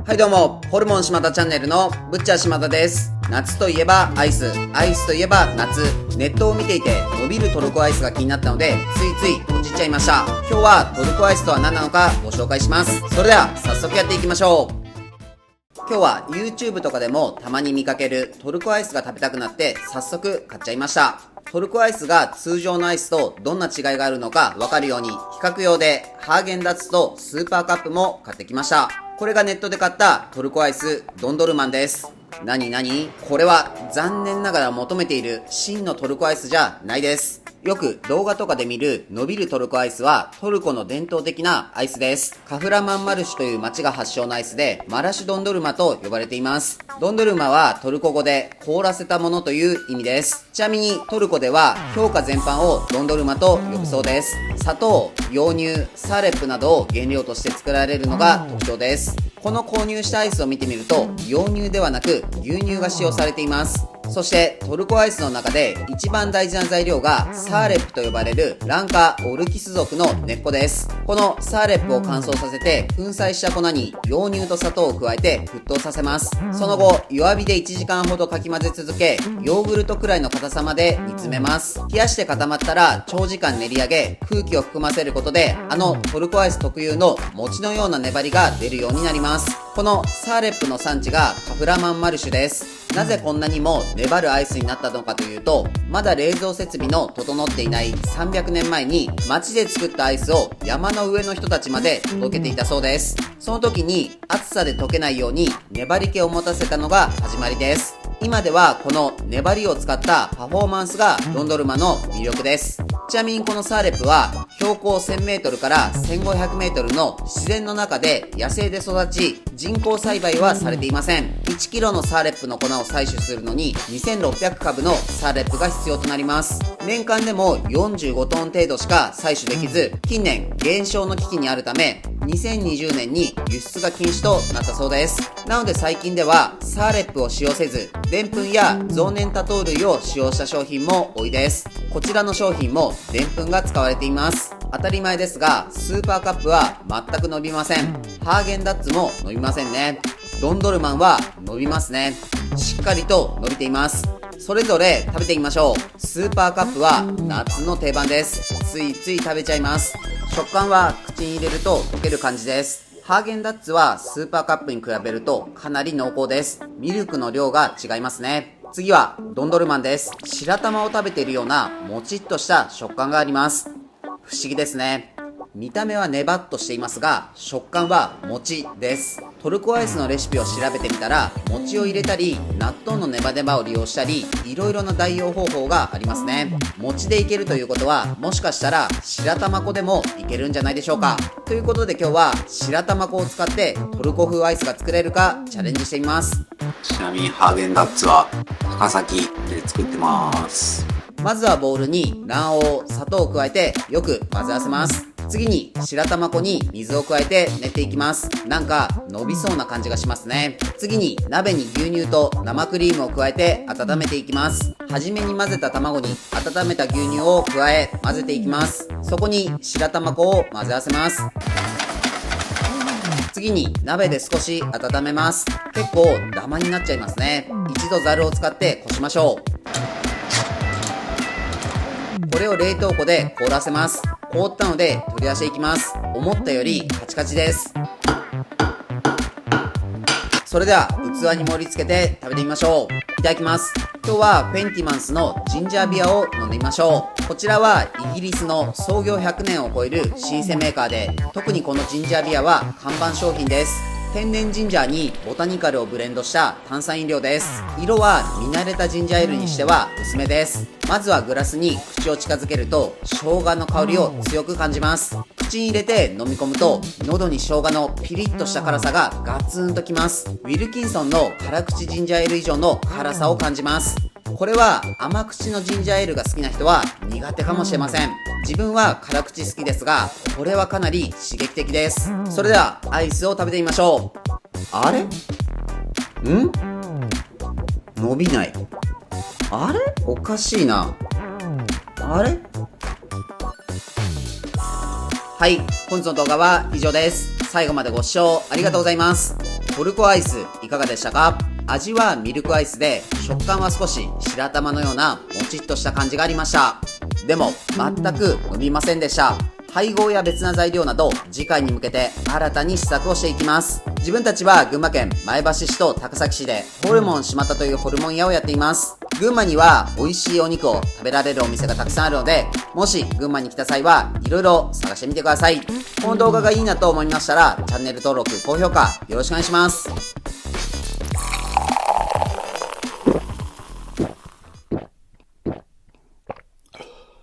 はいどうも、ホルモン島田チャンネルのぶっちゃ島田です。夏といえばアイス、アイスといえば夏。ネットを見ていて伸びるトルコアイスが気になったので、ついついポチっちゃいました。今日はトルコアイスとは何なのかご紹介します。それでは早速やっていきましょう。今日は YouTube とかでもたまに見かけるトルコアイスが食べたくなって早速買っちゃいました。トルコアイスが通常のアイスとどんな違いがあるのかわかるように比較用でハーゲンダッツとスーパーカップも買ってきました。これがネットで買ったトルコアイスドンドルマンです。これは残念ながら求めている真のトルコアイスじゃないです。よく動画とかで見る伸びるトルコアイスはトルコの伝統的なアイスです。カフラマンマルシュという町が発祥のアイスでマラシュドンドルマと呼ばれています。ドンドルマはトルコ語で凍らせたものという意味です。ちなみにトルコでは氷菓全般をドンドルマと呼ぶそうです。砂糖、羊乳、サーレップなどを原料として作られるのが特徴です。この購入したアイスを見てみると羊乳ではなく牛乳が使用されています。そしてトルコアイスの中で一番大事な材料がサーレップと呼ばれるランカオルキス属の根っこです。このサーレップを乾燥させて粉砕した粉に羊乳と砂糖を加えて沸騰させます。その後弱火で1時間ほどかき混ぜ続けヨーグルトくらいの硬さまで煮詰めます。冷やして固まったら長時間練り上げ空気を含ませることでトルコアイス特有の餅のような粘りが出るようになります。このサーレップの産地がカフラマンマルシュです。なぜこんなにも粘るアイスになったのかというと、まだ冷蔵設備の整っていない300年前に町で作ったアイスを山の上の人たちまで届けていたそうです。その時に暑さで溶けないように粘り気を持たせたのが始まりです。今ではこの粘りを使ったパフォーマンスがドンドルマの魅力です。ちなみにこのサーレップは標高 1000m から 1500m の自然の中で野生で育ち人工栽培はされていません。1kg のサーレップの粉を採取するのに2600株のサーレップが必要となります。年間でも45トン程度しか採取できず近年減少の危機にあるため2020年に輸出が禁止となったそうです。なので最近ではサーレップを使用せずでんぷんや増粘多糖類を使用した商品も多いです。こちらの商品もでんぷんが使われています。当たり前ですがスーパーカップは全く伸びません。ハーゲンダッツも伸びませんね。ドンドルマンは伸びますね。しっかりと伸びています。それぞれ食べてみましょう。スーパーカップは夏の定番です。ついつい食べちゃいます。食感は口に入れると溶ける感じです。ハーゲンダッツはスーパーカップに比べるとかなり濃厚です。ミルクの量が違いますね。次はドンドルマンです。白玉を食べているようなもちっとした食感があります。不思議ですね。見た目はネバっとしていますが食感は餅です。トルコアイスのレシピを調べてみたら餅を入れたり納豆のネバネバを利用したりいろいろな代用方法がありますね。餅でいけるということはもしかしたら白玉粉でもいけるんじゃないでしょうか。ということで今日は白玉粉を使ってトルコ風アイスが作れるかチャレンジしてみます。ちなみにハーゲンダッツは高崎で作ってます。まずはボウルに卵黄、砂糖を加えてよく混ぜ合わせます。次に白玉粉に水を加えて練っていきます。なんか伸びそうな感じがしますね。次に鍋に牛乳と生クリームを加えて温めていきます。はじめに混ぜた卵に温めた牛乳を加え混ぜていきます。そこに白玉粉を混ぜ合わせます。次に鍋で少し温めます。結構ダマになっちゃいますね。一度ザルを使ってこしましょう。これを冷凍庫で凍らせます。凍ったので取り出していきます。思ったよりカチカチです。それでは器に盛り付けて食べてみましょう。いただきます。今日はペンティマンスのジンジャービアを飲んでみましょう。こちらはイギリスの創業100年を超える老舗メーカーで特にこのジンジャービアは看板商品です。天然ジンジャーにボタニカルをブレンドした炭酸飲料です。色は見慣れたジンジャーエールにしては薄めです。まずはグラスに口を近づけると生姜の香りを強く感じます。口に入れて飲み込むと喉に生姜のピリッとした辛さがガツンときます。ウィルキンソンの辛口ジンジャーエール以上の辛さを感じます。これは甘口のジンジャーエールが好きな人は苦手かもしれません。自分は辛口好きですがこれはかなり刺激的です。それではアイスを食べてみましょう。あれ？伸びない。あれ？おかしいな。あれ？はい、本日の動画は以上です。最後までご視聴ありがとうございます。トルコアイスいかがでしたか？味はミルクアイスで、食感は少し白玉のようなもちっとした感じがありました。でも全く伸びませんでした。配合や別な材料など次回に向けて新たに試作をしていきます。自分たちは群馬県前橋市と高崎市でホルモン島田というホルモン屋をやっています。群馬には美味しいお肉を食べられるお店がたくさんあるので、もし群馬に来た際はいろいろ探してみてください。この動画がいいなと思いましたらチャンネル登録、高評価よろしくお願いします。